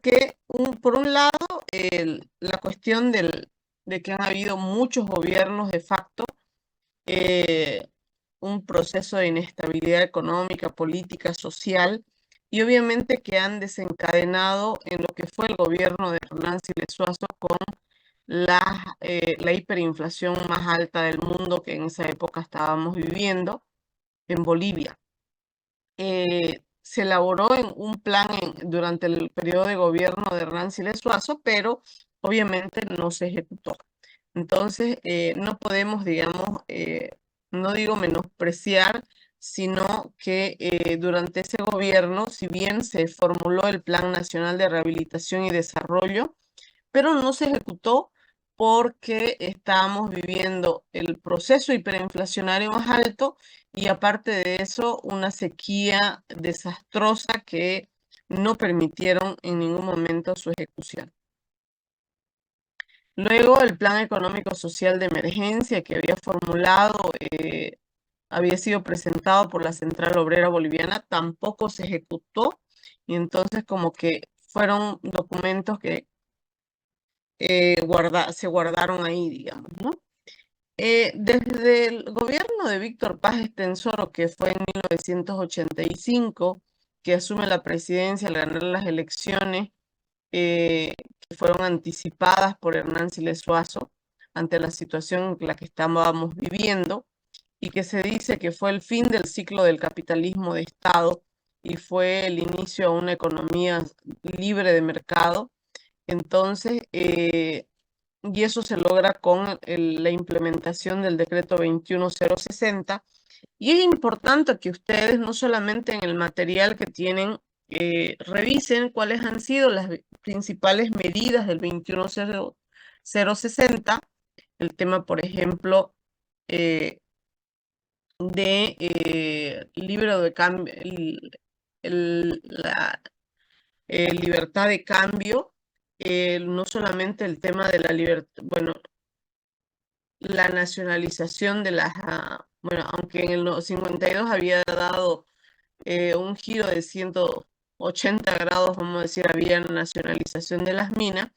porque por un lado, la cuestión de que han habido muchos gobiernos de facto, eh, un proceso de inestabilidad económica, política, social, y obviamente que han desencadenado en lo que fue el gobierno de Hernán Siles Suazo con la hiperinflación más alta del mundo que en esa época estábamos viviendo en Bolivia. Se elaboró en un plan durante el periodo de gobierno de Hernán Siles Suazo, pero obviamente no se ejecutó. Entonces, no podemos, digamos, no digo menospreciar, sino que durante ese gobierno, si bien se formuló el Plan Nacional de Rehabilitación y Desarrollo, pero no se ejecutó porque estábamos viviendo el proceso hiperinflacionario más alto y aparte de eso, una sequía desastrosa que no permitieron en ningún momento su ejecución. Luego, el Plan Económico Social de Emergencia que había formulado, había sido presentado por la Central Obrera Boliviana, tampoco se ejecutó y entonces como que fueron documentos que se guardaron ahí, digamos, ¿no? Desde el gobierno de Víctor Paz Estenssoro, que fue en 1985, que asume la presidencia al ganar las elecciones, que fueron anticipadas por Hernán Siles Suazo ante la situación en la que estábamos viviendo, y que se dice que fue el fin del ciclo del capitalismo de Estado y fue el inicio a una economía libre de mercado. Entonces, y eso se logra con la implementación del decreto 21060. Y es importante que ustedes, no solamente en el material que tienen, revisen cuáles han sido las principales medidas del 21060. El tema, por ejemplo, eh, de libro de cambio, la libertad de cambio, no solamente el tema de la libertad, bueno, la nacionalización de las, bueno, aunque en el 52 había dado un giro de 180 grados, vamos a decir, había nacionalización de las minas,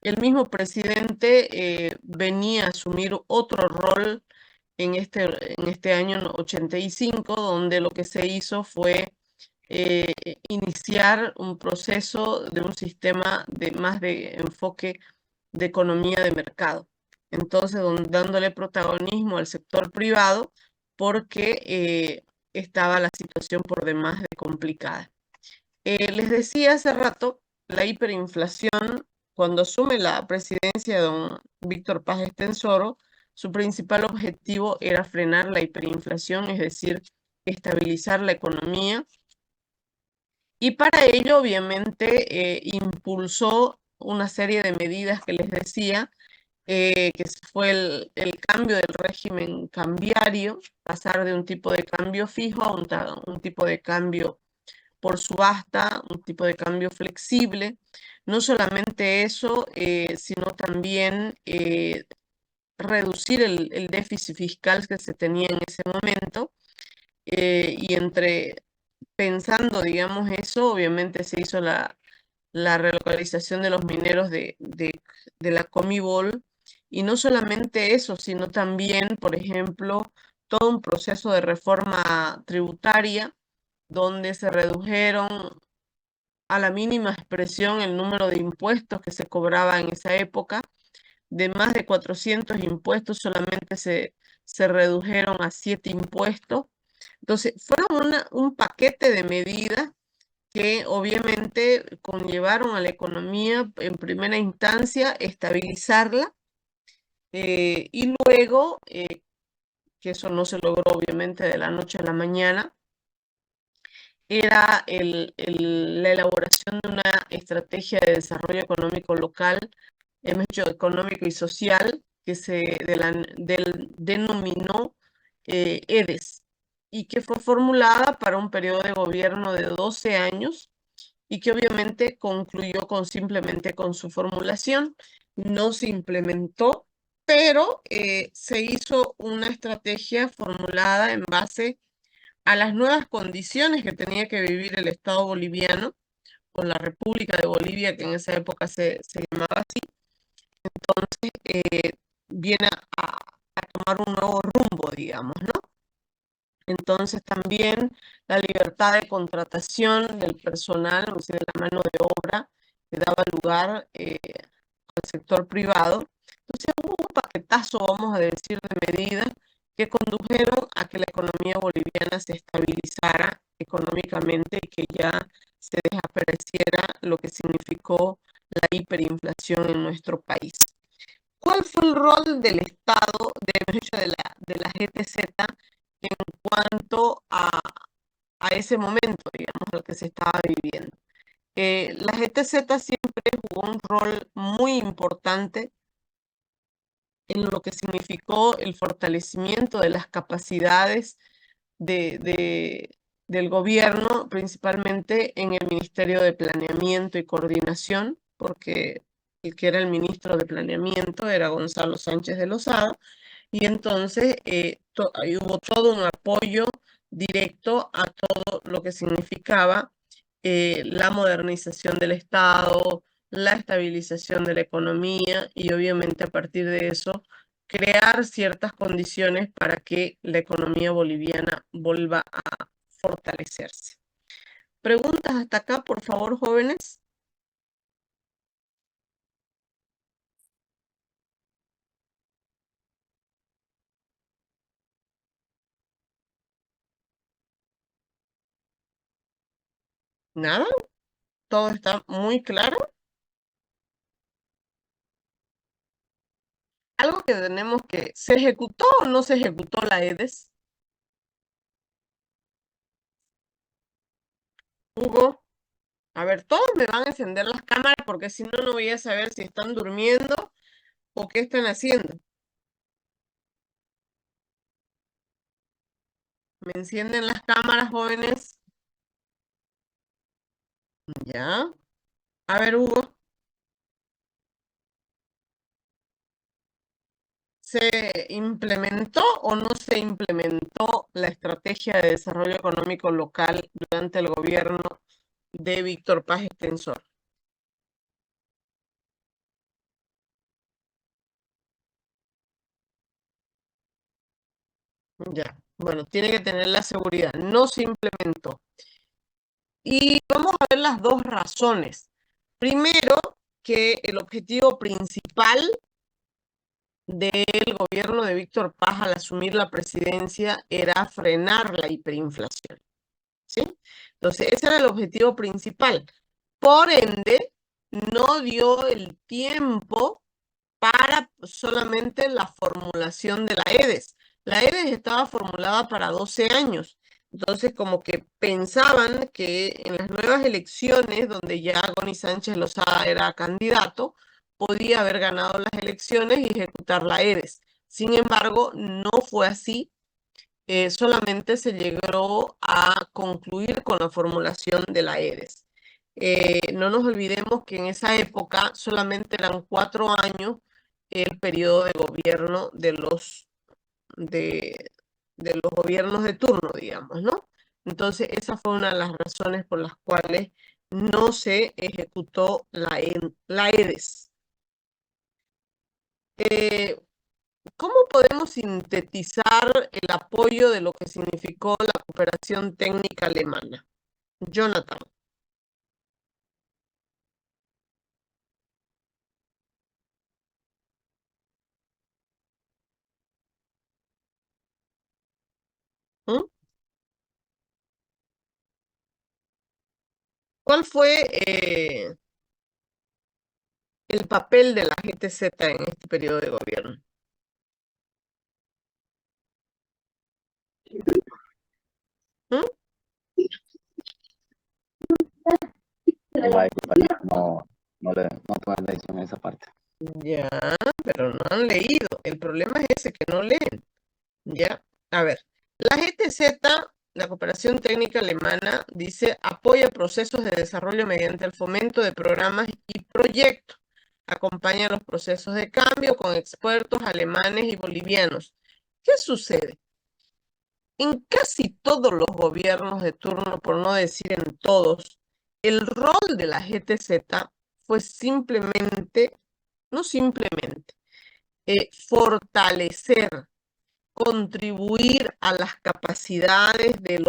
el mismo presidente venía a asumir otro rol en este año 85, donde lo que se hizo fue eh, iniciar un proceso de un sistema de más de enfoque de economía de mercado. Entonces, dándole protagonismo al sector privado porque estaba la situación por demás de complicada. Les decía hace rato, la hiperinflación, cuando asume la presidencia de don Víctor Paz Estenssoro, su principal objetivo era frenar la hiperinflación, es decir, estabilizar la economía. Y para ello, obviamente, impulsó una serie de medidas que les decía, que fue el cambio del régimen cambiario, pasar de un tipo de cambio fijo a un tipo de cambio por subasta, un tipo de cambio flexible. No solamente eso, sino también reducir el déficit fiscal que se tenía en ese momento. Y pensando, digamos, eso, obviamente se hizo la relocalización de los mineros de la Comibol. Y no solamente eso, sino también, por ejemplo, todo un proceso de reforma tributaria donde se redujeron a la mínima expresión el número de impuestos que se cobraba en esa época. De más de 400 impuestos, solamente se redujeron a 7 impuestos. Entonces, fueron un paquete de medidas que obviamente conllevaron a la economía en primera instancia estabilizarla, y luego, que eso no se logró obviamente de la noche a la mañana, era la elaboración de una estrategia de desarrollo económico local, económico y social, que denominó EDES, y que fue formulada para un periodo de gobierno de 12 años y que obviamente concluyó simplemente con su formulación. No se implementó, pero se hizo una estrategia formulada en base a las nuevas condiciones que tenía que vivir el Estado boliviano, o la República de Bolivia, que en esa época se llamaba así, entonces viene a tomar un nuevo rumbo, digamos, ¿no? Entonces también la libertad de contratación del personal, o sea, de la mano de obra, que daba lugar al sector privado. Entonces hubo un paquetazo, vamos a decir, de medidas que condujeron a que la economía boliviana se estabilizara económicamente y que ya se desapareciera lo que significó la hiperinflación en nuestro país. ¿Cuál fue el rol del Estado, de la GTZ, en cuanto a ese momento, digamos, lo que se estaba viviendo? La GTZ siempre jugó un rol muy importante en lo que significó el fortalecimiento de las capacidades del gobierno, principalmente en el Ministerio de Planeamiento y Coordinación, porque el que era el ministro de Planeamiento era Gonzalo Sánchez de Lozada, y entonces ahí hubo todo un apoyo directo a todo lo que significaba la modernización del Estado, la estabilización de la economía y obviamente a partir de eso crear ciertas condiciones para que la economía boliviana vuelva a fortalecerse. ¿Preguntas hasta acá, por favor, jóvenes? ¿Nada? ¿Todo está muy claro? Algo que tenemos que... ¿Se ejecutó o no se ejecutó la EDES? Hugo, a ver, todos me van a encender las cámaras porque si no, no voy a saber si están durmiendo o qué están haciendo. ¿Me encienden las cámaras, jóvenes? Ya. A ver, Hugo, ¿se implementó o no se implementó la estrategia de desarrollo económico local durante el gobierno de Víctor Paz Extensor? Ya. Bueno, tiene que tener la seguridad. No se implementó. Y vamos a ver las dos razones. Primero, que el objetivo principal del gobierno de Víctor Paz al asumir la presidencia era frenar la hiperinflación, ¿sí? Entonces, ese era el objetivo principal. Por ende, no dio el tiempo para solamente la formulación de la EDES. La EDES estaba formulada para 12 años. Entonces, como que pensaban que en las nuevas elecciones, donde ya Goni Sánchez Lozada era candidato, podía haber ganado las elecciones y ejecutar la EDES. Sin embargo, no fue así. Solamente se llegó a concluir con la formulación de la EDES. No nos olvidemos que en esa época solamente eran 4 años el periodo de gobierno de, de los gobiernos de turno, digamos, ¿no? Entonces, esa fue una de las razones por las cuales no se ejecutó la EDES. Eh, ¿Cómo podemos sintetizar el apoyo de lo que significó la cooperación técnica alemana? Jonathan. ¿Mm? ¿Cuál fue el papel de la GTZ en este periodo de gobierno? ¿Mm? No, no tomé la decisión en esa parte. Ya, pero no han leído. El problema es ese, que no leen. Ya, a ver, la GTZ, la Cooperación Técnica Alemana, dice apoya procesos de desarrollo mediante el fomento de programas y proyectos. Acompaña los procesos de cambio con expertos alemanes y bolivianos. ¿Qué sucede? En casi todos los gobiernos de turno, por no decir en todos, el rol de la GTZ fue no simplemente, fortalecer, contribuir a las capacidades del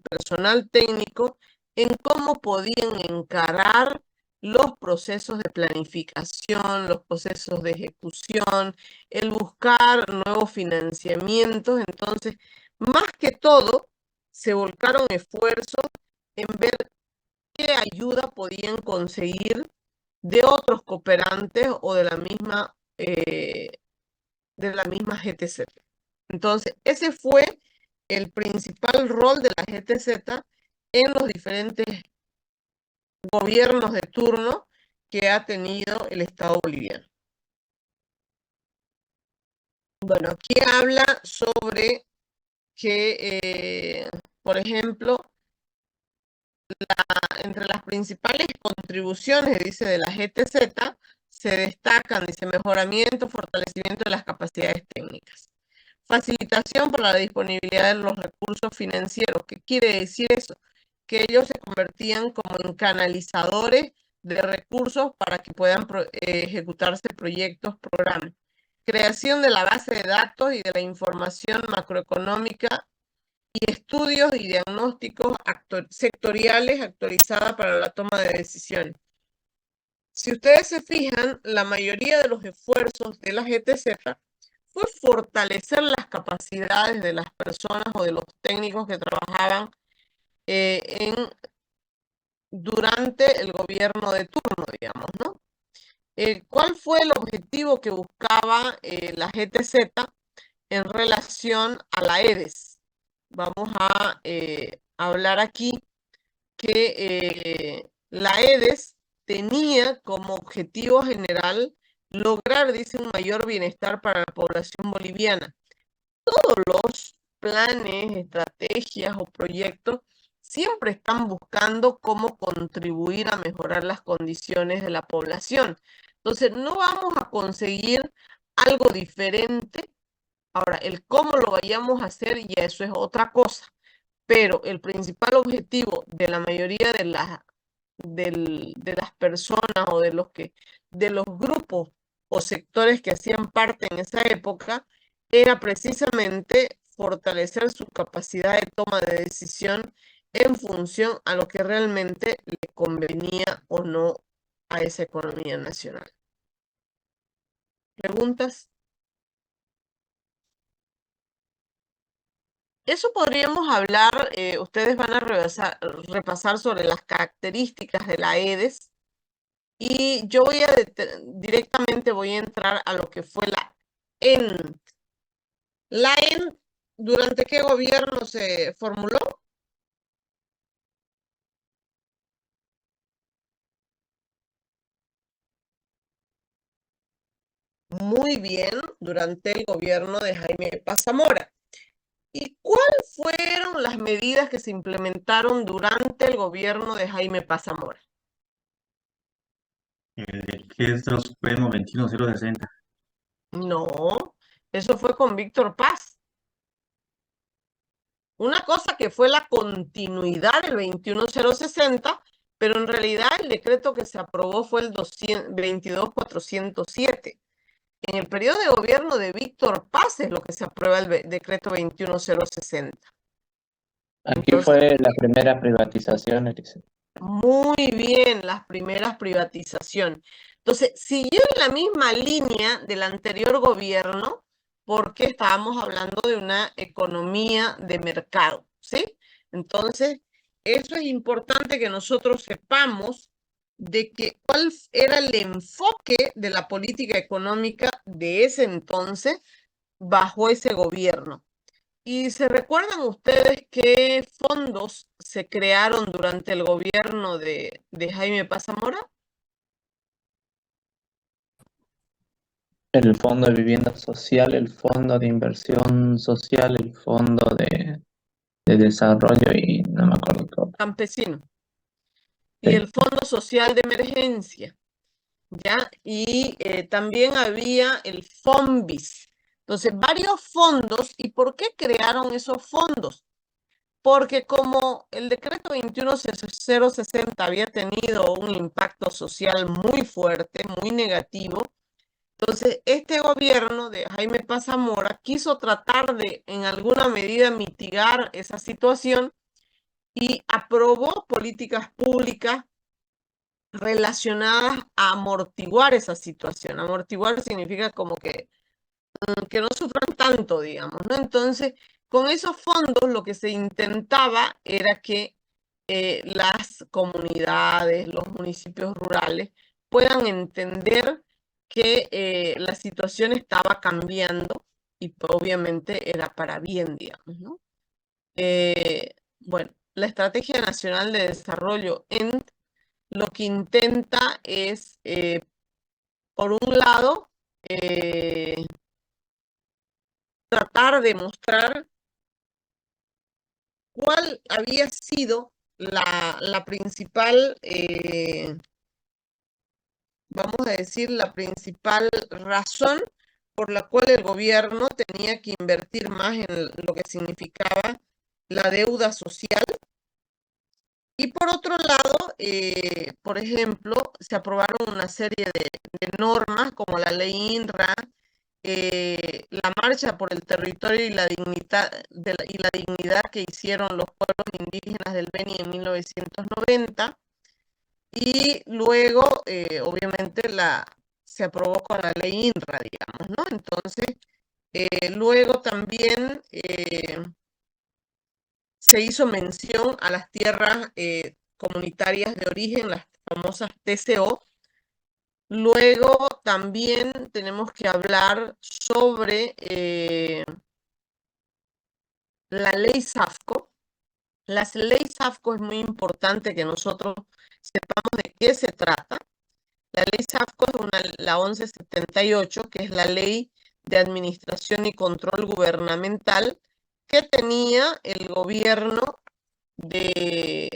personal técnico en cómo podían encarar los procesos de planificación, los procesos de ejecución, el buscar nuevos financiamientos. Entonces, más que todo, se volcaron esfuerzos en ver qué ayuda podían conseguir de otros cooperantes o de la misma GTZ. Entonces, ese fue el principal rol de la GTZ en los diferentes gobiernos de turno que ha tenido el Estado boliviano. Bueno, aquí habla sobre que, por ejemplo, entre las principales contribuciones, dice, de la GTZ, se destacan, dice, mejoramiento, fortalecimiento de las capacidades técnicas. Facilitación para la disponibilidad de los recursos financieros. ¿Qué quiere decir eso? Que ellos se convertían como en canalizadores de recursos para que puedan ejecutarse proyectos, programas. Creación de la base de datos y de la información macroeconómica y estudios y diagnósticos sectoriales actualizadas para la toma de decisiones. Si ustedes se fijan, la mayoría de los esfuerzos de la GTZ fue fortalecer las capacidades de las personas o de los técnicos que trabajaban durante el gobierno de turno, digamos, ¿no? ¿Cuál fue el objetivo que buscaba la GTZ en relación a la EDES? Vamos a hablar aquí que la EDES tenía como objetivo general lograr, dice, un mayor bienestar para la población boliviana. Todos los planes, estrategias o proyectos siempre están buscando cómo contribuir a mejorar las condiciones de la población. Entonces, no vamos a conseguir algo diferente. Ahora, el cómo lo vayamos a hacer, ya eso es otra cosa. Pero el principal objetivo de la mayoría de las personas o de los grupos o sectores que hacían parte en esa época era precisamente fortalecer su capacidad de toma de decisión en función a lo que realmente le convenía o no a esa economía nacional. ¿Preguntas? Eso podríamos hablar, ustedes van a repasar sobre las características de la EDES y yo directamente voy a entrar a lo que fue la ENT. La ENT, ¿durante qué gobierno se formuló? Muy bien, durante el gobierno de Jaime Paz Zamora. ¿Y cuáles fueron las medidas que se implementaron durante el gobierno de Jaime Paz Zamora? El decreto supremo 21060. No, eso fue con Víctor Paz. Una cosa que fue la continuidad del 21060, pero en realidad el decreto que se aprobó fue el 22407. En el periodo de gobierno de Víctor Paz es lo que se aprueba el decreto 21060. Aquí Entonces, fue la primera privatización, dice. Muy bien, las primeras privatizaciones. Entonces, siguió en la misma línea del anterior gobierno porque estábamos hablando de una economía de mercado, ¿sí? Entonces, eso es importante que nosotros sepamos de cuál era el enfoque de la política económica de ese entonces bajo ese gobierno. ¿Y se recuerdan ustedes qué fondos se crearon durante el gobierno de Jaime Paz Zamora? El Fondo de Vivienda Social, el Fondo de Inversión Social, el Fondo de Desarrollo y no me acuerdo todo. Campesino. Y Sí. el Fondo Social de Emergencia, ¿ya? Y también había el FONBIS. Entonces, varios fondos. ¿Y por qué crearon esos fondos? porque como el decreto 21060 había tenido un impacto social muy fuerte, muy negativo, entonces este gobierno de Jaime Paz Zamora quiso tratar de en alguna medida mitigar esa situación y aprobó políticas públicas relacionadas a amortiguar esa situación. Amortiguar significa como que no sufran tanto, digamos, ¿no? Entonces, con esos fondos lo que se intentaba era que las comunidades, los municipios rurales puedan entender que la situación estaba cambiando y obviamente era para bien, digamos, ¿no? Bueno, la Estrategia Nacional de Desarrollo END lo que intenta es, por un lado, tratar de mostrar cuál había sido la principal, vamos a decir, la principal razón por la cual el gobierno tenía que invertir más en lo que significaba la deuda social. Y por otro lado, por ejemplo, se aprobaron una serie de normas como la ley INRA, la marcha por el territorio y la dignidad, y la dignidad que hicieron los pueblos indígenas del Beni en 1990. Y luego, obviamente, se aprobó con la ley INRA, digamos, ¿no? Entonces, luego también se hizo mención a las tierras comunitarias de origen, las famosas TCO. Luego también tenemos que hablar sobre la ley SAFCO. La ley SAFCO es muy importante que nosotros sepamos de qué se trata. La ley SAFCO es la 1178, que es la ley de administración y control gubernamental que tenía el gobierno que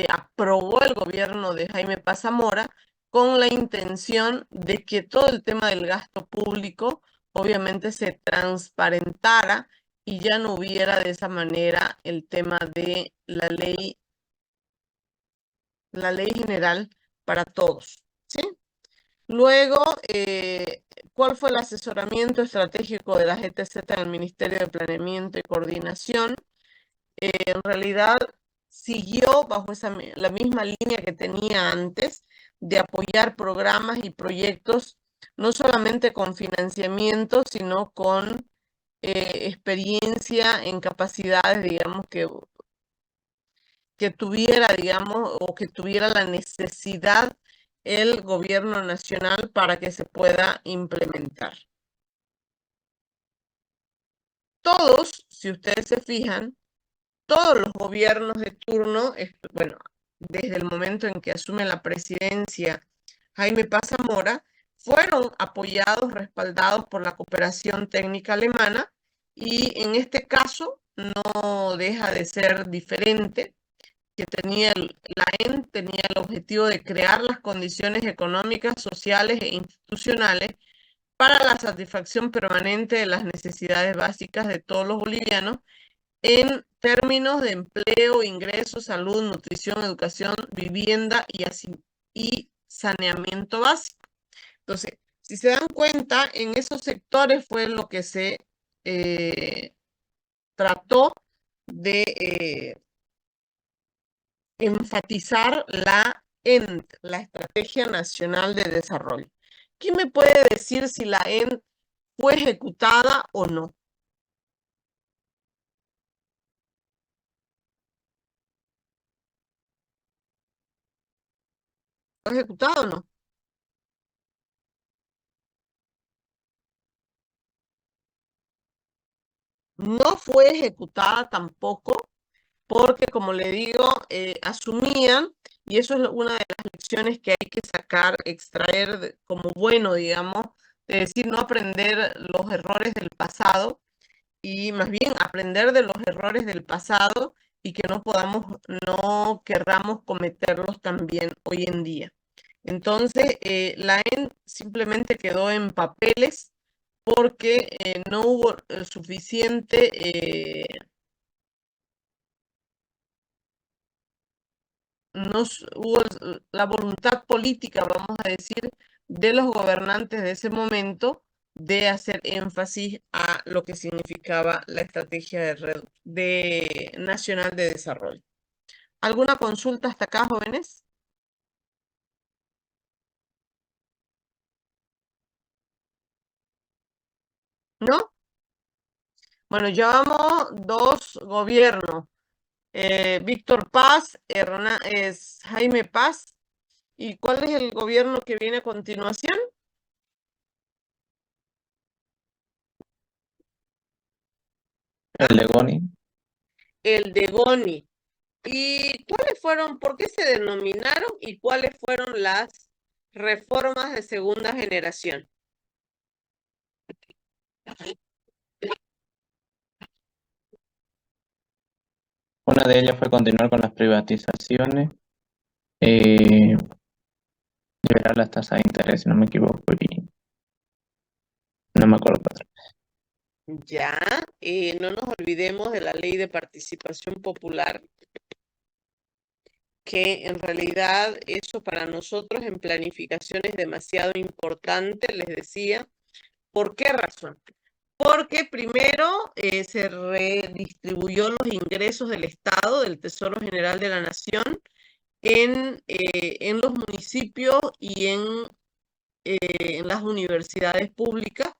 aprobó el gobierno de Jaime Paz Zamora con la intención de que todo el tema del gasto público obviamente se transparentara y ya no hubiera de esa manera el tema de la ley general para todos, ¿sí? Luego, ¿cuál fue el asesoramiento estratégico de la GTZ en el Ministerio de Planeamiento y Coordinación? En realidad siguió bajo la misma línea que tenía antes de apoyar programas y proyectos, no solamente con financiamiento, sino con experiencia en capacidades, digamos, que tuviera, digamos, o que tuviera la necesidad el gobierno nacional para que se pueda implementar. Todos, si ustedes se fijan, todos los gobiernos de turno, bueno, desde el momento en que asume la presidencia Jaime Paz Zamora, fueron apoyados, respaldados por la cooperación técnica alemana y en este caso no deja de ser diferente, que la EN tenía el objetivo de crear las condiciones económicas, sociales e institucionales para la satisfacción permanente de las necesidades básicas de todos los bolivianos en términos de empleo, ingresos, salud, nutrición, educación, vivienda y saneamiento básico. Entonces, si se dan cuenta, en esos sectores fue lo que se trató de enfatizar la Estrategia Nacional de Desarrollo. ¿Quién me puede decir si la END fue ejecutada o no? ¿Fue ejecutada o no? No fue ejecutada tampoco porque, como le digo, asumían, y eso es una de las lecciones que hay que sacar, extraer como bueno, digamos, de decir no aprender los errores del pasado y más bien aprender de los errores del pasado y que no querramos cometerlos también hoy en día. Entonces, la EN simplemente quedó en papeles porque no hubo suficiente hubo la voluntad política, vamos a decir, de los gobernantes de ese momento de hacer énfasis a lo que significaba la estrategia nacional de desarrollo. ¿Alguna consulta hasta acá, jóvenes? ¿No? Bueno, ya vamos 2 gobiernos. Víctor Paz, es Jaime Paz. ¿Y cuál es el gobierno que viene a continuación? El de Goni. El de Goni. ¿Y cuáles fueron, por qué se denominaron y cuáles fueron las reformas de segunda generación? Una de ellas fue continuar con las privatizaciones, liberar las tasas de interés, si no me equivoco, y no me acuerdo otra. Ya, no nos olvidemos de la ley de participación popular, que en realidad eso para nosotros en planificación es demasiado importante, les decía. ¿Por qué razón? Porque primero se redistribuyó los ingresos del Estado, del Tesoro General de la Nación, en los municipios y en las universidades públicas,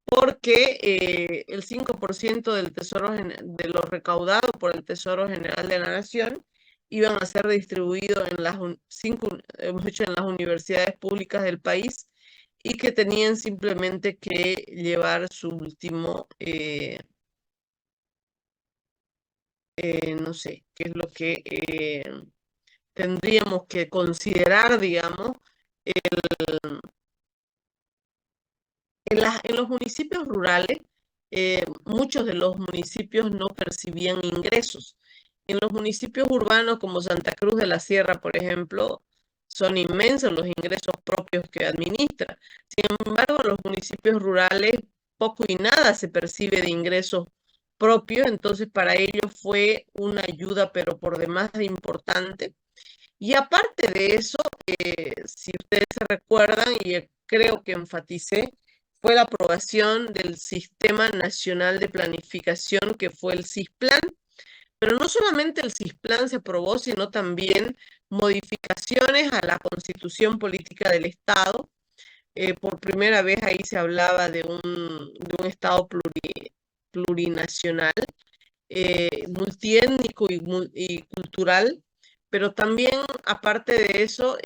porque el 5% del de lo recaudado por el Tesoro General de la Nación iban a ser distribuidos en en las universidades públicas del país y que tenían simplemente que llevar su último, no sé, qué es lo que tendríamos que considerar, digamos, en los municipios rurales, muchos de los municipios no percibían ingresos. En los municipios urbanos como Santa Cruz de la Sierra, por ejemplo, son inmensos los ingresos propios que administra. Sin embargo, en los municipios rurales poco y nada se percibe de ingresos propios, entonces para ellos fue una ayuda, pero por demás de importante. Y aparte de eso, si ustedes se recuerdan, y creo que enfaticé, fue la aprobación del Sistema Nacional de Planificación, que fue el SISPLAN. Pero no solamente el SISPLAN se aprobó, sino también modificaciones a la Constitución Política del Estado. Por primera vez ahí se hablaba de un Estado plurinacional, multiétnico y cultural, pero también, aparte de eso,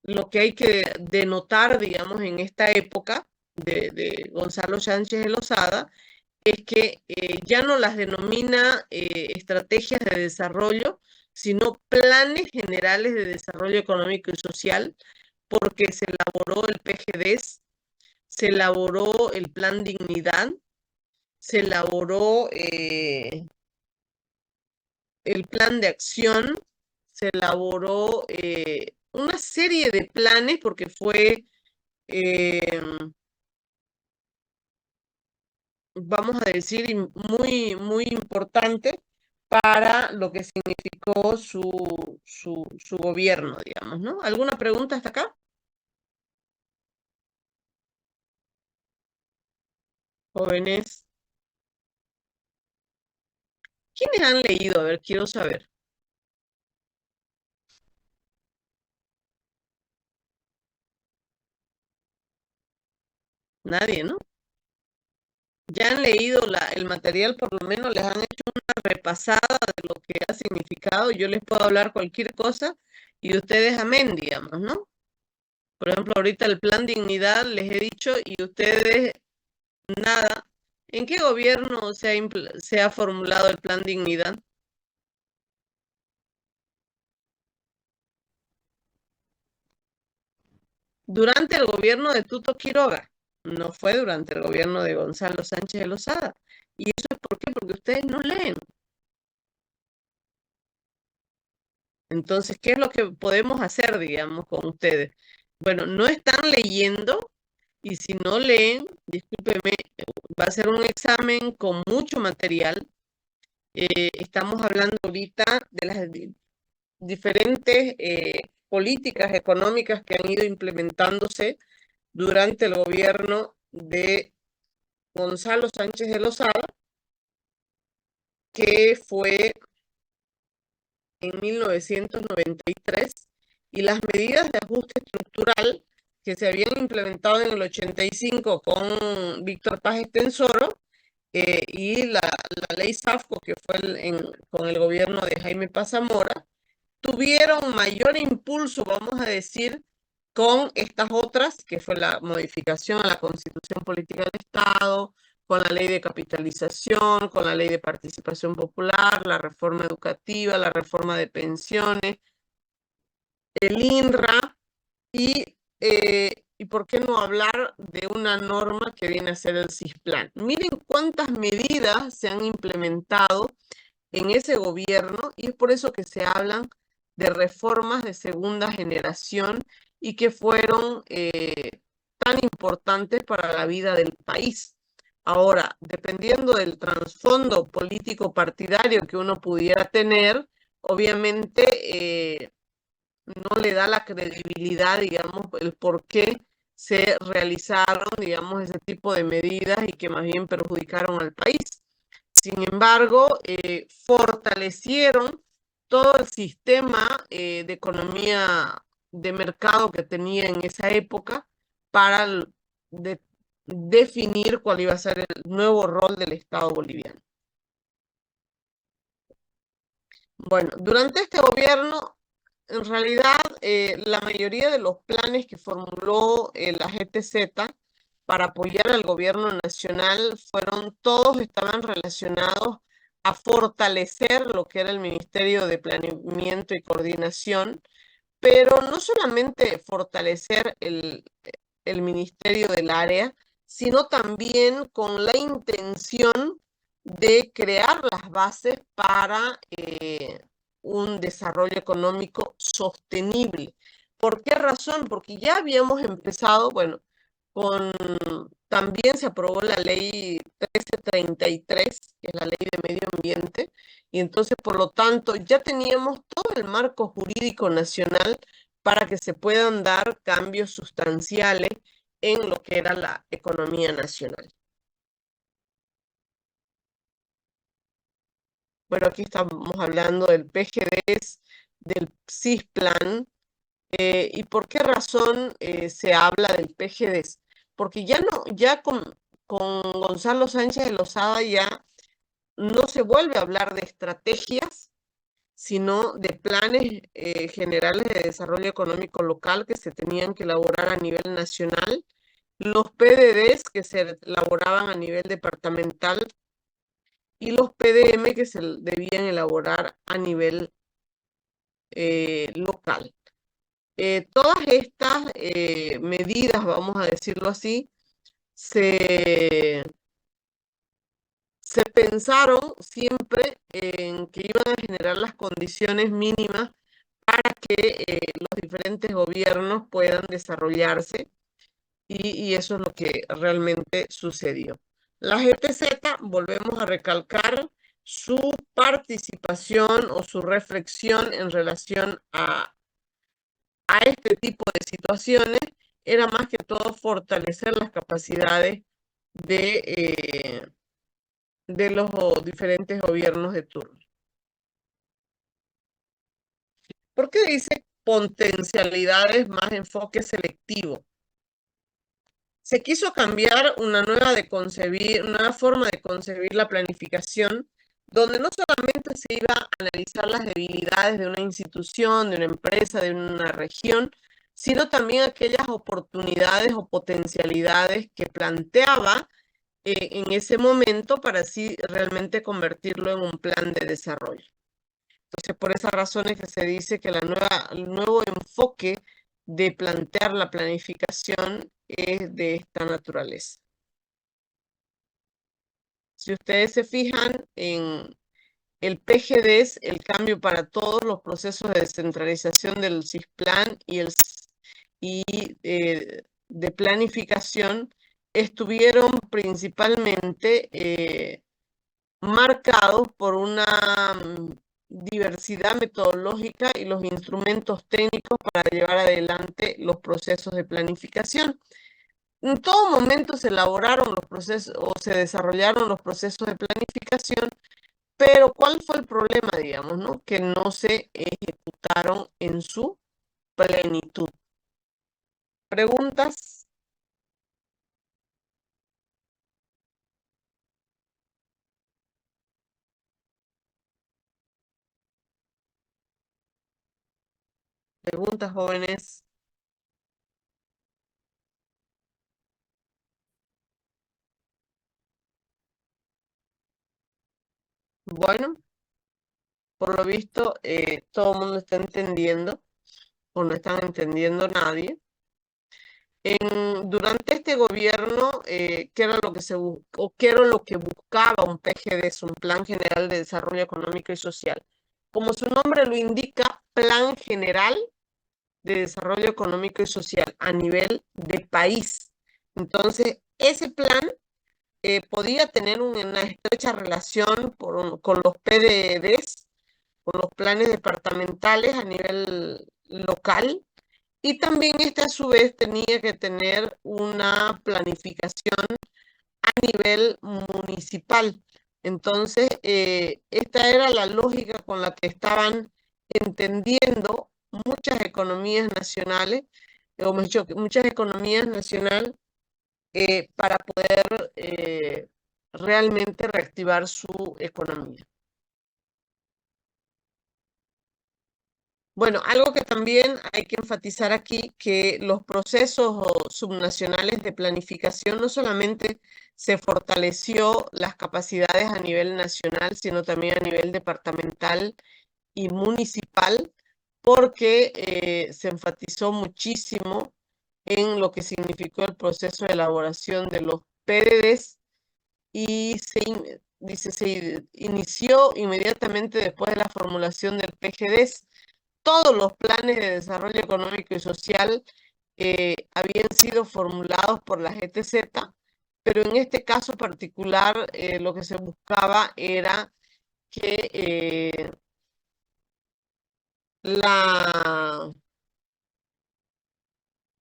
lo que hay que denotar, digamos, en esta época de Gonzalo Sánchez de Lozada, es que ya no las denomina estrategias de desarrollo, sino planes generales de desarrollo económico y social, porque se elaboró el PGDES, se elaboró el Plan Dignidad, se elaboró el Plan de Acción, se elaboró una serie de planes, porque fue, vamos a decir, muy, muy importante para lo que significó su gobierno, digamos, ¿no? ¿Alguna pregunta hasta acá? Jóvenes. ¿Quiénes han leído? A ver, quiero saber. Nadie, ¿no? Ya han leído el material, por lo menos les han hecho una repasada de lo que ha significado. Yo les puedo hablar cualquier cosa y ustedes amén, digamos, ¿no? Por ejemplo, ahorita el Plan Dignidad les he dicho y ustedes nada. ¿En qué gobierno se ha formulado el Plan Dignidad? Durante el gobierno de Tuto Quiroga, no fue durante el gobierno de Gonzalo Sánchez de Lozada. ¿Y eso es por qué? Porque ustedes no leen. Entonces, ¿qué es lo que podemos hacer, digamos, con ustedes? Bueno, no están leyendo y si no leen, discúlpeme, va a ser un examen con mucho material. Estamos hablando ahorita de las diferentes políticas económicas que han ido implementándose durante el gobierno de Gonzalo Sánchez de Lozada, que fue en 1993, y las medidas de ajuste estructural que se habían implementado en el 85 con Víctor Paz Estenssoro, y la ley SAFCO, que fue con el gobierno de Jaime Paz Zamora, tuvieron mayor impulso, vamos a decir, con estas otras, que fue la modificación a la Constitución Política del Estado, con la ley de capitalización, con la ley de participación popular, la reforma educativa, la reforma de pensiones, el INRA y por qué no hablar de una norma que viene a ser el CISPLAN. Miren cuántas medidas se han implementado en ese gobierno, y es por eso que se hablan de reformas de segunda generación y que fueron tan importantes para la vida del país. Ahora, dependiendo del trasfondo político partidario que uno pudiera tener, obviamente no le da la credibilidad, digamos, el por qué se realizaron, digamos, ese tipo de medidas y que más bien perjudicaron al país. Sin embargo, fortalecieron todo el sistema de economía de mercado que tenía en esa época para definir cuál iba a ser el nuevo rol del Estado boliviano. Bueno, durante este gobierno, en realidad, la mayoría de los planes que formuló la GTZ para apoyar al gobierno nacional todos estaban relacionados a fortalecer lo que era el Ministerio de Planeamiento y Coordinación, pero no solamente fortalecer el Ministerio del Área, sino también con la intención de crear las bases para un desarrollo económico sostenible. ¿Por qué razón? Porque ya habíamos empezado, bueno, también se aprobó la ley 1333, que es la ley de medio ambiente, y entonces, por lo tanto, ya teníamos todo el marco jurídico nacional para que se puedan dar cambios sustanciales en lo que era la economía nacional. Bueno, aquí estamos hablando del PGDES, del CISPLAN, ¿y por qué razón se habla del PGDES? Porque ya con Gonzalo Sánchez de Lozada ya no se vuelve a hablar de estrategias, sino de planes generales de desarrollo económico local que se tenían que elaborar a nivel nacional, los PDDs que se elaboraban a nivel departamental y los PDM que se debían elaborar a nivel local. Todas estas medidas, vamos a decirlo así, se pensaron siempre en que iban a generar las condiciones mínimas para que los diferentes gobiernos puedan desarrollarse, y eso es lo que realmente sucedió. La GTZ, volvemos a recalcar su participación o su reflexión en relación a este tipo de situaciones, era más que todo fortalecer las capacidades de los diferentes gobiernos de turno. ¿Por qué dice potencialidades más enfoque selectivo? Se quiso cambiar una nueva forma de concebir la planificación, donde no solamente se iba a analizar las debilidades de una institución, de una empresa, de una región, sino también aquellas oportunidades o potencialidades que planteaba en ese momento para así realmente convertirlo en un plan de desarrollo. Entonces, por esas razones que se dice que el nuevo enfoque de plantear la planificación es de esta naturaleza. Si ustedes se fijan en el PGDES, el cambio para todos los procesos de descentralización del CISPLAN y de planificación estuvieron principalmente marcados por una diversidad metodológica y los instrumentos técnicos para llevar adelante los procesos de planificación. En todo momento se elaboraron los procesos o se desarrollaron los procesos de planificación, pero ¿cuál fue el problema, digamos, no? Que no se ejecutaron en su plenitud. ¿Preguntas? ¿Preguntas, jóvenes? Bueno, por lo visto, todo el mundo está entendiendo o no están entendiendo nadie. Durante este gobierno, ¿qué era lo que o qué era lo que buscaba un PGDES, un Plan General de Desarrollo Económico y Social? Como su nombre lo indica, Plan General de Desarrollo Económico y Social a nivel de país. Entonces, ese plan podía tener una estrecha relación con los PDDs, con los planes departamentales a nivel local, y también este a su vez tenía que tener una planificación a nivel municipal. Entonces, esta era la lógica con la que estaban entendiendo muchas economías nacionales, o mejor dicho, muchas economías nacionales para poder realmente reactivar su economía. Bueno, algo que también hay que enfatizar aquí, que los procesos subnacionales de planificación no solamente se fortaleció las capacidades a nivel nacional, sino también a nivel departamental y municipal, porque se enfatizó muchísimo en lo que significó el proceso de elaboración de los PDDs y se inició inmediatamente después de la formulación del PGDs. Todos los planes de desarrollo económico y social habían sido formulados por la GTZ, pero en este caso particular lo que se buscaba era que la,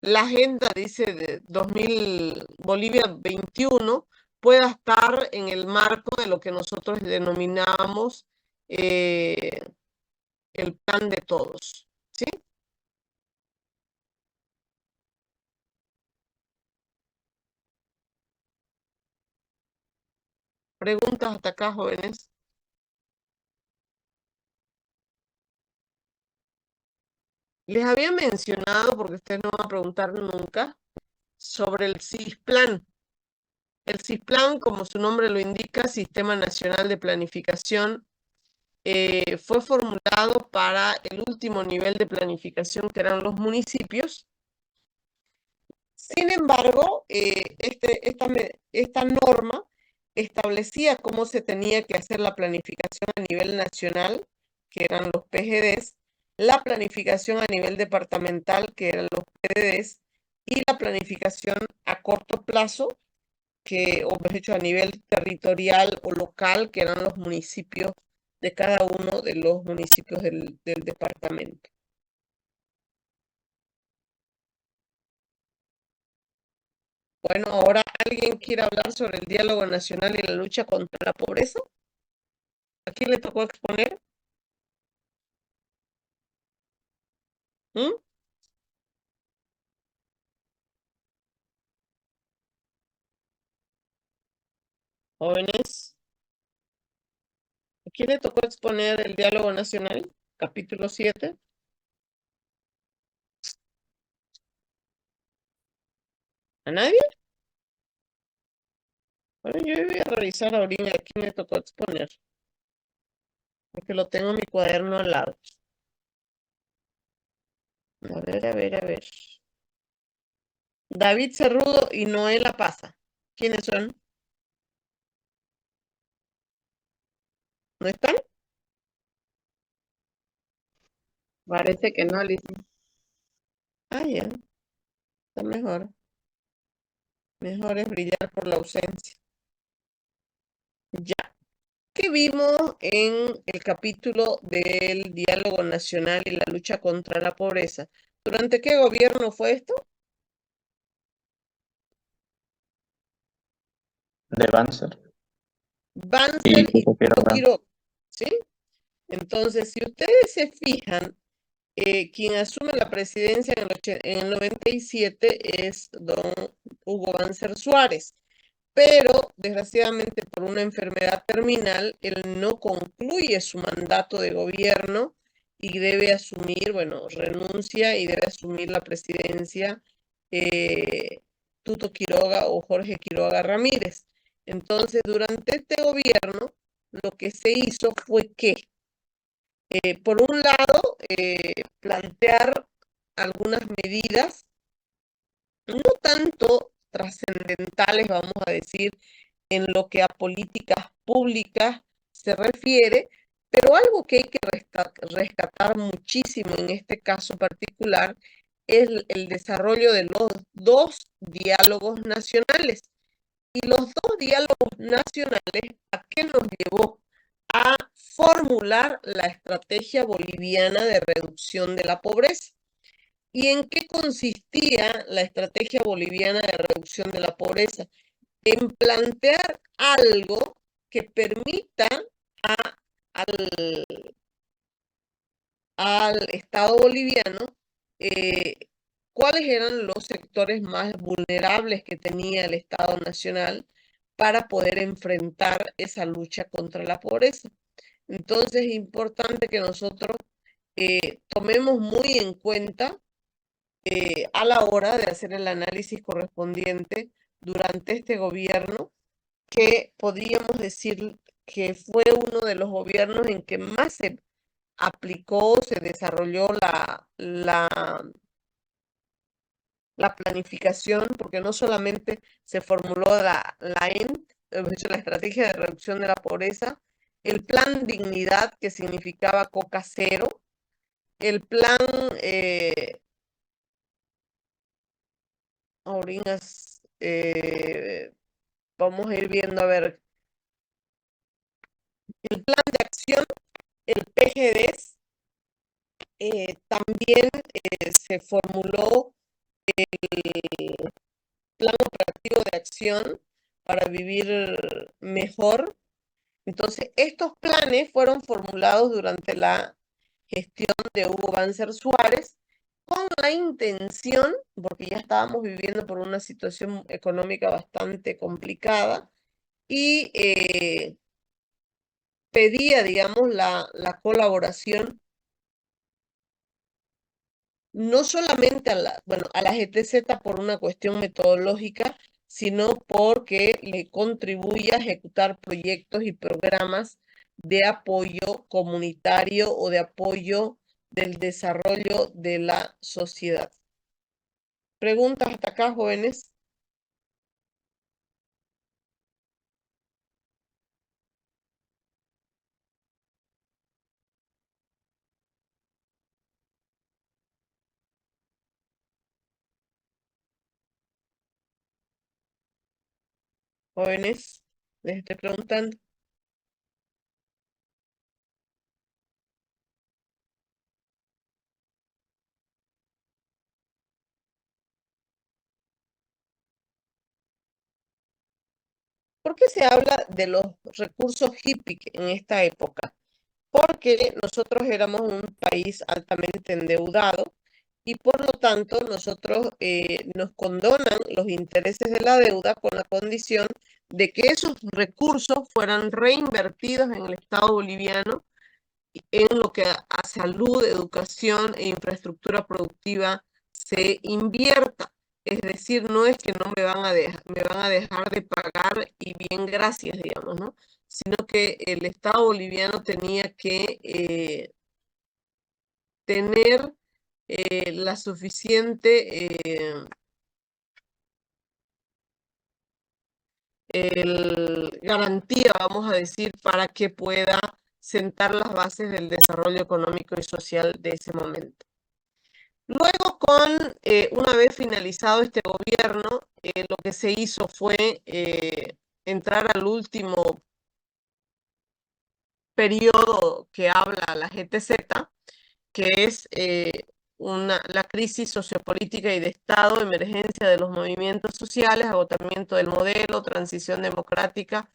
la agenda, dice, de 2000, Bolivia 21, pueda estar en el marco de lo que nosotros denominamos el plan de todos, ¿sí? Preguntas hasta acá, jóvenes. Les había mencionado, porque ustedes no van a preguntar nunca, sobre el CISPLAN. El CISPLAN, como su nombre lo indica, Sistema Nacional de Planificación, fue formulado para el último nivel de planificación, que eran los municipios. Sin embargo, esta norma establecía cómo se tenía que hacer la planificación a nivel nacional, que eran los PGDs, la planificación a nivel departamental, que eran los PDDs, y la planificación a corto plazo, o mejor dicho, a nivel territorial o local, que eran los municipios de cada uno de los municipios del departamento. Bueno, ahora alguien quiere hablar sobre el diálogo nacional y la lucha contra la pobreza. ¿A quién le tocó exponer? ¿Mm? Jóvenes, ¿a quién le tocó exponer el diálogo nacional? Capítulo 7. ¿A nadie? Bueno, yo voy a revisar ahorita a quién le tocó exponer, porque lo tengo en mi cuaderno al lado. A ver, a ver, a ver. David Cerrudo y Noela Paza. ¿Quiénes son? ¿No están? Parece que no, Liz. Ah, ya, está mejor. Mejor es brillar por la ausencia. Ya. ¿Qué vimos en el capítulo del diálogo nacional y la lucha contra la pobreza? ¿Durante qué gobierno fue esto? De Banzer Banzer y y Tito Quiroga. Quiroga, ¿sí? Entonces, si ustedes se fijan, quien asume la presidencia en el 97 es don Hugo Banzer Suárez, pero desgraciadamente por una enfermedad terminal, él no concluye su mandato de gobierno y debe asumir, bueno, renuncia y debe asumir la presidencia eh, Tuto Quiroga o Jorge Quiroga Ramírez. Entonces, durante este gobierno, lo que se hizo fue que, por un lado, plantear algunas medidas, no tanto trascendentales, vamos a decir, en lo que a políticas públicas se refiere, pero algo que hay que rescatar muchísimo en este caso particular es el desarrollo de los dos diálogos nacionales. Y los dos diálogos nacionales, ¿a qué nos llevó? A formular la estrategia boliviana de reducción de la pobreza. ¿Y en qué consistía la estrategia boliviana de reducción de la pobreza? En plantear algo que permita al, al Estado boliviano cuáles eran los sectores más vulnerables que tenía el Estado nacional para poder enfrentar esa lucha contra la pobreza. Entonces es importante que nosotros tomemos muy en cuenta a la hora de hacer el análisis correspondiente durante este gobierno, que podríamos decir que fue uno de los gobiernos en que más se aplicó, se desarrolló la planificación, porque no solamente se formuló la estrategia de reducción de la pobreza, el plan dignidad, que significaba coca cero, el plan, vamos a ir viendo, a ver, el plan de acción, el PGDES, también se formuló el plan operativo de acción para vivir mejor. Entonces, estos planes fueron formulados durante la gestión de Hugo Banzer Suárez con la intención, porque ya estábamos viviendo por una situación económica bastante complicada y pedía, digamos, la colaboración no solamente a la GTZ por una cuestión metodológica, sino porque le contribuye a ejecutar proyectos y programas de apoyo comunitario o de apoyo del desarrollo de la sociedad. ¿Preguntas hasta acá, jóvenes? Jóvenes, les estoy preguntando. ¿Por qué se habla de los recursos HIPIC en esta época? Porque nosotros éramos un país altamente endeudado y por lo tanto nosotros nos condonan los intereses de la deuda con la condición de que esos recursos fueran reinvertidos en el Estado boliviano en lo que a salud, educación e infraestructura productiva se invierta. Es decir, no es que no me van a dejar de pagar y bien, gracias, digamos, ¿no? Sino que el Estado boliviano tenía que tener la suficiente garantía, vamos a decir, para que pueda sentar las bases del desarrollo económico y social de ese momento. Luego, una vez finalizado este gobierno, lo que se hizo fue entrar al último periodo que habla la GTZ, que es la crisis sociopolítica y de Estado, emergencia de los movimientos sociales, agotamiento del modelo, transición democrática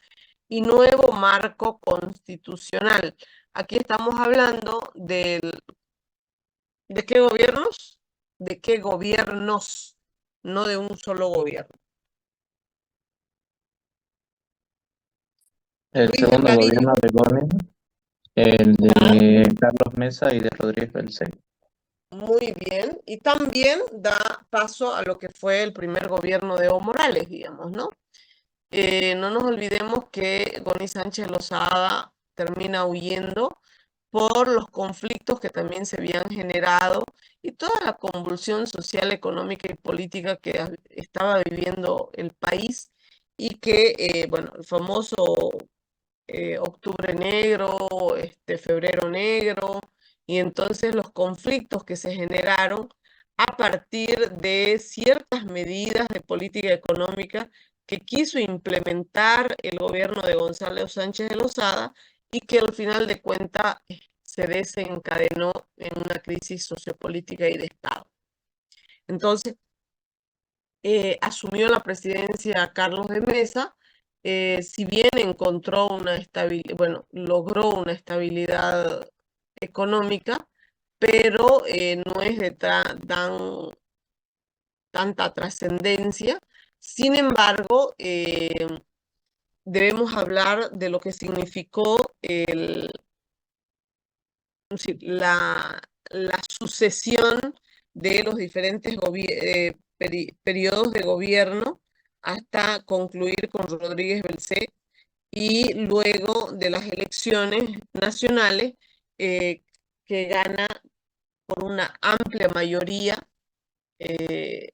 y nuevo marco constitucional. Aquí estamos hablando ¿de qué gobiernos? ¿De qué gobiernos? No de un solo gobierno. El Luis segundo Delgadillo. gobierno de Gómez, el de Carlos Mesa y de Rodríguez Belcé. Muy bien. Y también da paso a lo que fue el primer gobierno de Evo Morales, digamos, ¿no? No nos olvidemos que Goni Sánchez Lozada termina huyendo por los conflictos que también se habían generado y toda la convulsión social, económica y política que estaba viviendo el país y que, bueno, el famoso octubre negro, febrero negro, y entonces los conflictos que se generaron a partir de ciertas medidas de política económica que quiso implementar el gobierno de Gonzalo Sánchez de Lozada y que al final de cuentas se desencadenó en una crisis sociopolítica y de Estado. Entonces, asumió la presidencia Carlos de Mesa, si bien encontró una estabilidad, bueno, logró una estabilidad económica, pero no es de tanta trascendencia. Sin embargo, debemos hablar de lo que significó la sucesión de los diferentes periodos de gobierno hasta concluir con Rodríguez Belcé y luego de las elecciones nacionales que gana por una amplia mayoría eh,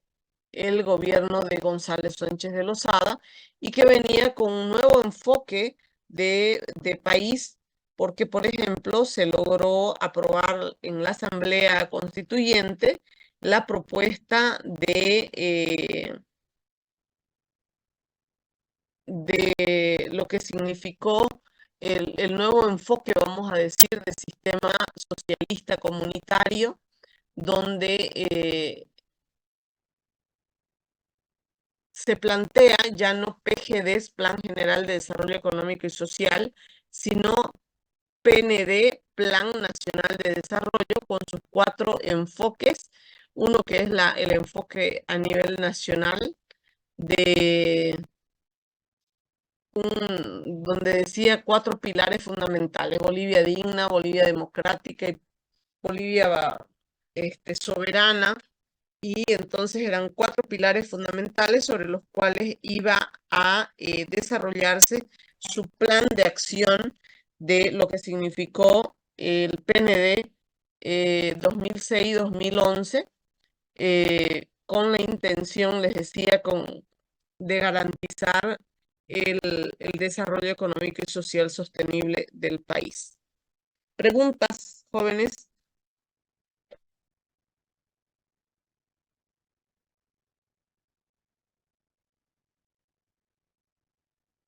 el gobierno de González Sánchez de Lozada y que venía con un nuevo enfoque de país porque, por ejemplo, se logró aprobar en la Asamblea Constituyente la propuesta de lo que significó el nuevo enfoque, vamos a decir, del sistema socialista comunitario, donde se plantea ya no PGDs, Plan General de Desarrollo Económico y Social, sino PND, Plan Nacional de Desarrollo, con sus 4 enfoques. Uno que es el enfoque a nivel nacional, donde decía 4 pilares fundamentales: Bolivia digna, Bolivia democrática y Bolivia soberana. Y entonces eran 4 pilares fundamentales sobre los cuales iba a desarrollarse su plan de acción de lo que significó el PND 2006-2011, con la intención, les decía, de garantizar el desarrollo económico y social sostenible del país. ¿Preguntas, jóvenes?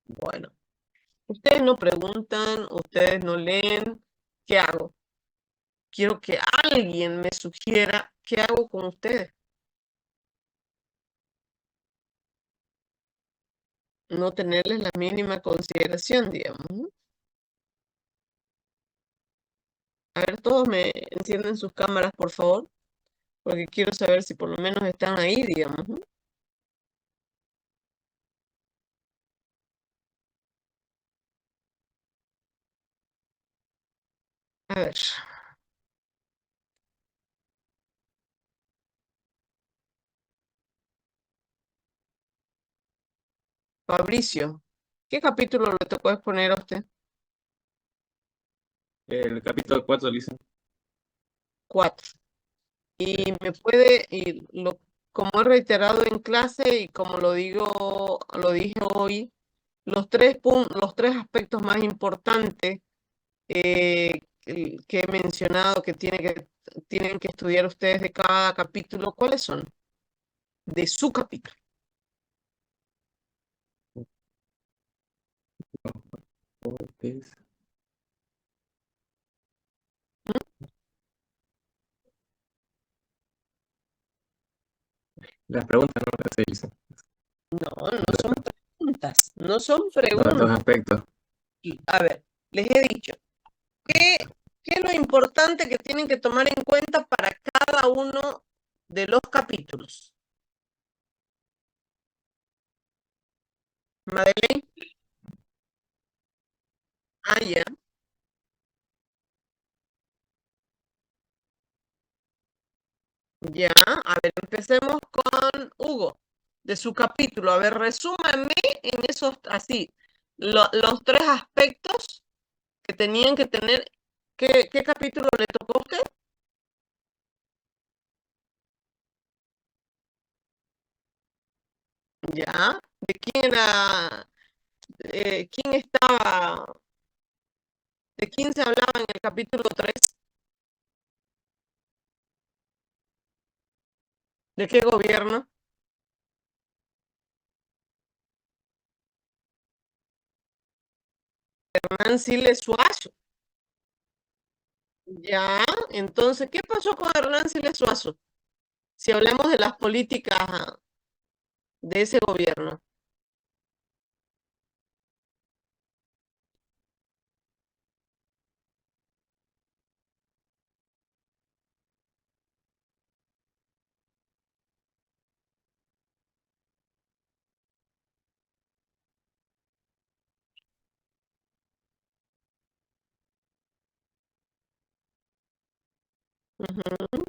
Bueno. Ustedes no preguntan, ustedes no leen. ¿Qué hago? Quiero que alguien me sugiera qué hago con ustedes. No tenerles la mínima consideración, digamos, ¿no? A ver, todos me encienden sus cámaras, por favor, porque quiero saber si por lo menos están ahí, digamos, ¿no? A ver, Fabricio, ¿qué capítulo le tocó exponer a usted? El capítulo 4, Lisa. 4. Y me puede, como he reiterado en clase y como lo dije hoy, los tres aspectos más importantes que he mencionado tienen que estudiar ustedes de cada capítulo, ¿cuáles son? De su capítulo. Las preguntas no las hice. No, no son preguntas, no son Los preguntas. aspectos. A ver, les he dicho, ¿qué es lo importante que tienen que tomar en cuenta para cada uno de los capítulos? Madeleine. Ah, ya. Ya, a ver, empecemos con Hugo, de su capítulo. A ver, resúmame en esos, así, los tres aspectos que tenían que tener. ¿Qué capítulo le tocó a usted? Ya, ¿de quién era, quién estaba, de quién se hablaba en el capítulo 3? ¿De qué gobierno? Hernán Siles Suazo. Ya, entonces, ¿qué pasó con Hernán Siles Suazo? Si hablamos de las políticas de ese gobierno. Ujú.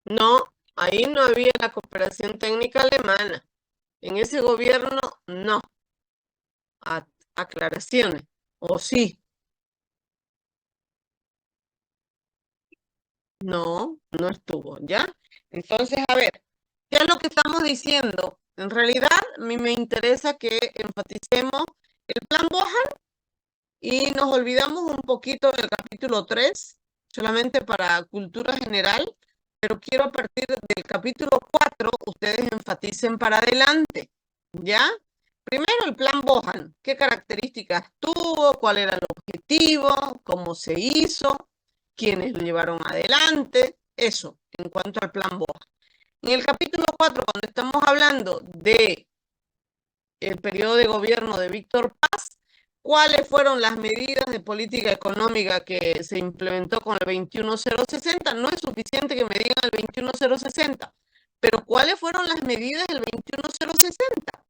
No, ahí no había la cooperación técnica alemana. En ese gobierno, no. Aclaraciones. ¿O sí? No, no estuvo, ¿ya? Entonces, a ver, ¿qué es lo que estamos diciendo? En realidad, a mí me interesa que enfaticemos el plan Bohan y nos olvidamos un poquito del capítulo 3, solamente para cultura general, pero quiero a partir del capítulo 4, ustedes enfaticen para adelante, ¿ya? Primero el plan Bohan, ¿qué características tuvo? ¿Cuál era el objetivo? ¿Cómo se hizo? ¿Quiénes lo llevaron adelante? Eso, en cuanto al plan Bohan. En el capítulo 4, cuando estamos hablando de el periodo de gobierno de Víctor Paz, ¿cuáles fueron las medidas de política económica que se implementó con el 21060? No es suficiente que me digan el 21060, pero ¿cuáles fueron las medidas del 21060?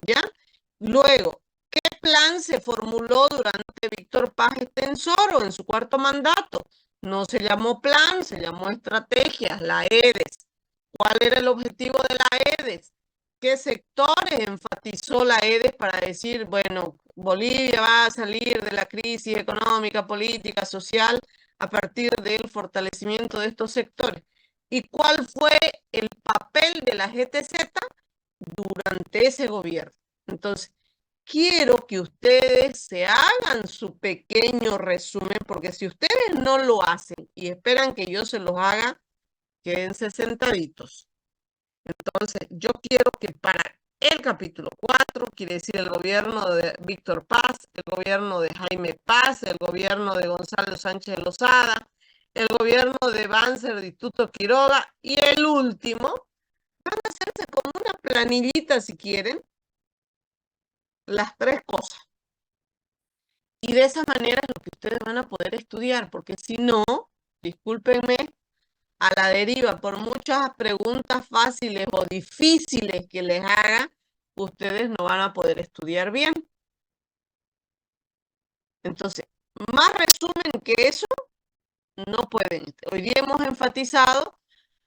¿Ya? Luego, ¿qué plan se formuló durante Víctor Paz Estenssoro en su cuarto mandato? No se llamó plan, se llamó estrategias, la EDES. ¿Cuál era el objetivo de la EDES? ¿Qué sectores enfatizó la EDES para decir, bueno, Bolivia va a salir de la crisis económica, política, social a partir del fortalecimiento de estos sectores? ¿Y cuál fue el papel de la GTZ durante ese gobierno? Entonces, quiero que ustedes se hagan su pequeño resumen, porque si ustedes no lo hacen y esperan que yo se los haga, quédense sentaditos. Entonces, yo quiero que para el capítulo 4, quiere decir el gobierno de Víctor Paz, el gobierno de Jaime Paz, el gobierno de Gonzalo Sánchez Lozada, el gobierno de Banzer de Tuto Quiroga y el último, van a hacerse como una planillita si quieren, las tres cosas. Y de esa manera es lo que ustedes van a poder estudiar, porque si no, discúlpenme, a la deriva, por muchas preguntas fáciles o difíciles que les haga, ustedes no van a poder estudiar bien. Entonces, más resumen que eso, no pueden. Hoy día hemos enfatizado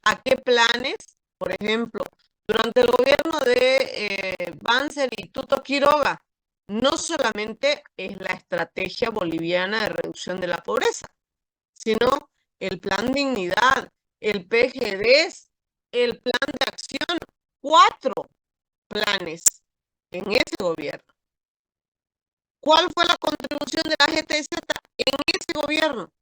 a qué planes, por ejemplo, durante el gobierno de Banzer y Tuto Quiroga, no solamente es la estrategia boliviana de reducción de la pobreza, sino el plan Dignidad, el PGDES, el plan de acción, 4 planes en ese gobierno. ¿Cuál fue la contribución de la GTZ en ese gobierno?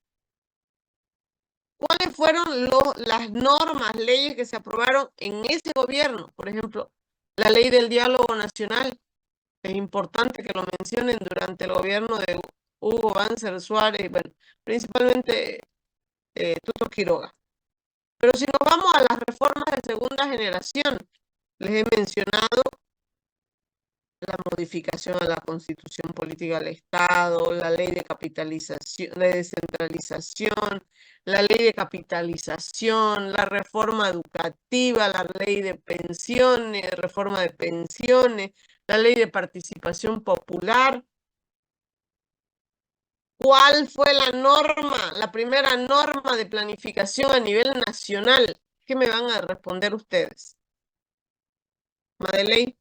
¿Cuáles fueron las normas, leyes que se aprobaron en ese gobierno? Por ejemplo, la ley del diálogo nacional. Es importante que lo mencionen durante el gobierno Hugo Banzer Suárez, bueno, principalmente Tuto Quiroga. Pero si nos vamos a las reformas de segunda generación, les he mencionado la modificación a la Constitución Política del Estado, la ley de capitalización, de descentralización, la ley de capitalización, la reforma educativa, la ley de pensiones, reforma de pensiones, la ley de participación popular. ¿Cuál fue la norma, la primera norma de planificación a nivel nacional? ¿Qué me van a responder ustedes? Madeleine,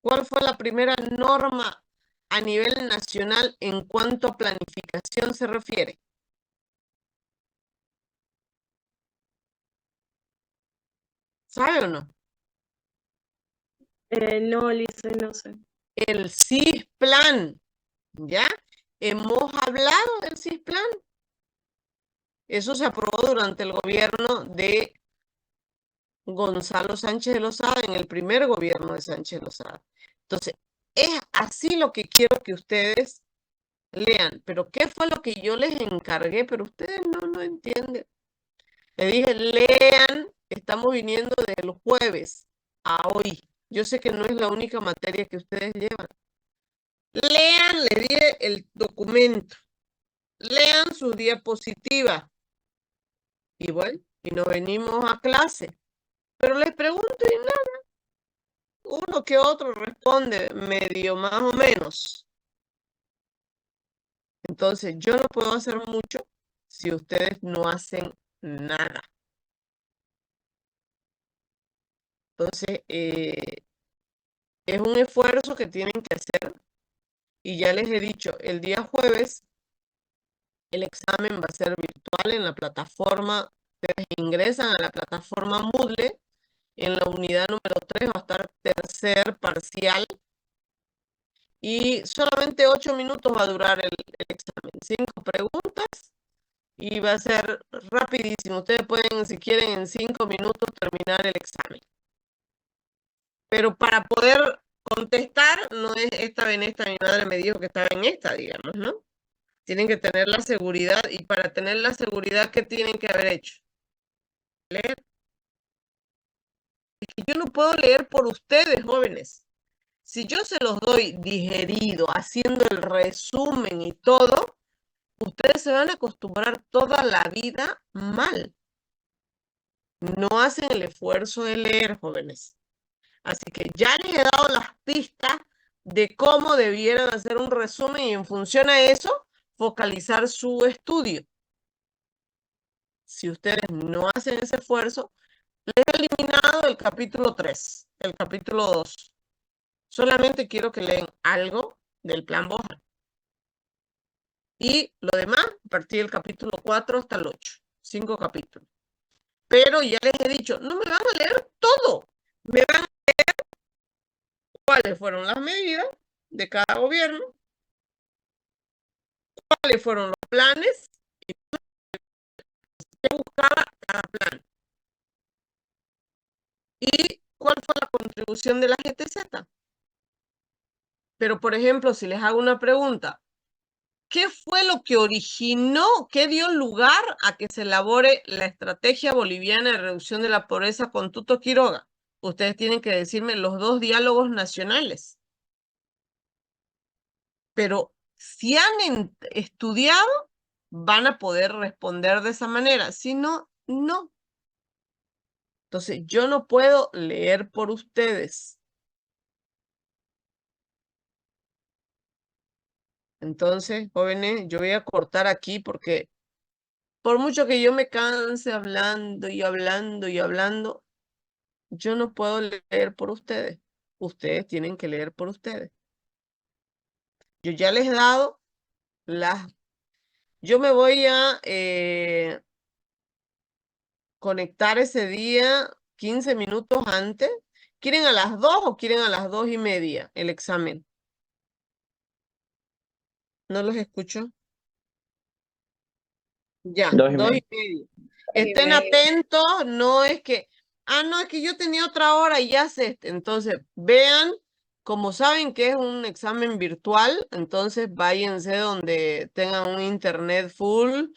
¿cuál fue la primera norma a nivel nacional en cuanto a planificación se refiere? ¿Sabe o no? No, Lisa, no sé. El CISPLAN, ¿ya? Hemos hablado del CISPLAN. Eso se aprobó durante el gobierno de Gonzalo Sánchez de Lozada, en el primer gobierno de Sánchez de Lozada. Entonces, es así lo que quiero que ustedes lean. Pero ¿qué fue lo que yo les encargué? Pero ustedes no entienden. Le dije, lean, estamos viniendo del jueves a hoy. Yo sé que no es la única materia que ustedes llevan. Lean, le dije el documento. Lean sus diapositivas. Y bueno, y nos venimos a clase. Pero les pregunto y nada. Uno que otro responde medio más o menos. Entonces, yo no puedo hacer mucho si ustedes no hacen nada. Entonces, es un esfuerzo que tienen que hacer. Y ya les he dicho, el día jueves el examen va a ser virtual en la plataforma. Ustedes ingresan a la plataforma Moodle. En la unidad número 3 va a estar tercer parcial. Y solamente 8 minutos va a durar el examen. 5 preguntas y va a ser rapidísimo. Ustedes pueden, si quieren, en 5 minutos terminar el examen. Pero para poder contestar, no es esta en esta, mi madre me dijo que estaba en esta, digamos, ¿no? Tienen que tener la seguridad, y para tener la seguridad, ¿qué tienen que haber hecho? Leer. Es que yo no puedo leer por ustedes, jóvenes. Si yo se los doy digerido, haciendo el resumen y todo, ustedes se van a acostumbrar toda la vida mal. No hacen el esfuerzo de leer, jóvenes. Así que ya les he dado las pistas de cómo debieran hacer un resumen y en función a eso, focalizar su estudio. Si ustedes no hacen ese esfuerzo, les he eliminado el capítulo 3, el capítulo 2. Solamente quiero que lean algo del plan Bohan. Y lo demás, a partir del capítulo 4 hasta el 8. 5 capítulos. Pero ya les he dicho, no me van a leer todo. Me van a leer cuáles fueron las medidas de cada gobierno, cuáles fueron los planes y qué buscaba cada plan. Y cuál fue la contribución de la GTZ. Pero, por ejemplo, si les hago una pregunta, ¿qué fue lo que originó, qué dio lugar a que se elabore la estrategia boliviana de reducción de la pobreza con Tuto Quiroga? Ustedes tienen que decirme los 2 diálogos nacionales. Pero si han estudiado, van a poder responder de esa manera. Si no, no. Entonces, yo no puedo leer por ustedes. Entonces, jóvenes, yo voy a cortar aquí porque por mucho que yo me canse hablando y hablando y hablando, yo no puedo leer por ustedes. Ustedes tienen que leer por ustedes. Yo ya les he dado las... Yo me voy a conectar ese día 15 minutos antes. ¿Quieren a las 2 o quieren a las 2:30 el examen? No los escucho. Ya, 2:30. Estén atentos, no es que, no, es que yo tenía otra hora y ya sé. Entonces, vean Como saben que es un examen virtual, entonces váyanse donde tengan un internet full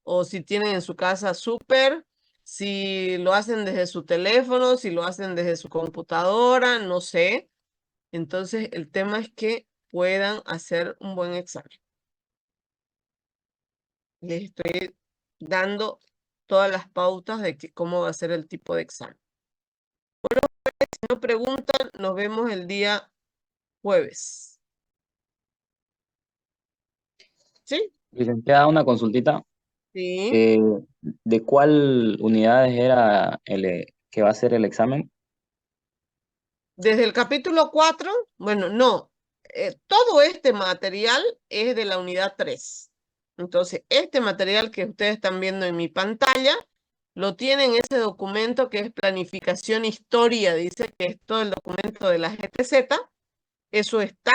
o si tienen en su casa súper, si lo hacen desde su teléfono, si lo hacen desde su computadora, no sé. Entonces el tema es que puedan hacer un buen examen. Les estoy dando todas las pautas de cómo va a ser el tipo de examen. Bueno, si no preguntan, nos vemos el día jueves. ¿Sí? Licenciada, una consultita. Sí. Eh, ¿De cuál unidades era que va a ser el examen? Desde el capítulo 4, bueno, no, todo este material es de la unidad 3. Entonces, este material que ustedes están viendo en mi pantalla, lo tienen en ese documento que es planificación historia, dice que es todo el documento de la GTZ. Eso está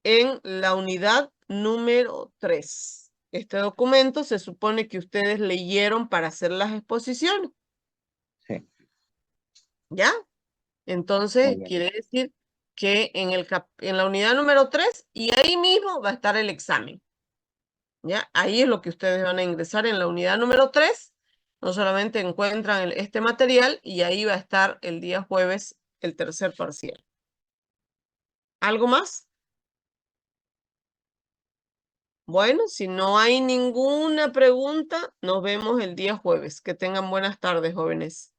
en la unidad número 3. Este documento se supone que ustedes leyeron para hacer las exposiciones, Sí, ¿ya? muy Entonces, bien. quiere decir que en la unidad número 3 y ahí mismo va a estar el examen, ¿ya? Ahí es lo que ustedes van a ingresar en la unidad número 3. No solamente encuentran este material y ahí va a estar el día jueves el tercer parcial. ¿Algo más? Bueno, si no hay ninguna pregunta, nos vemos el día jueves. Que tengan buenas tardes, jóvenes.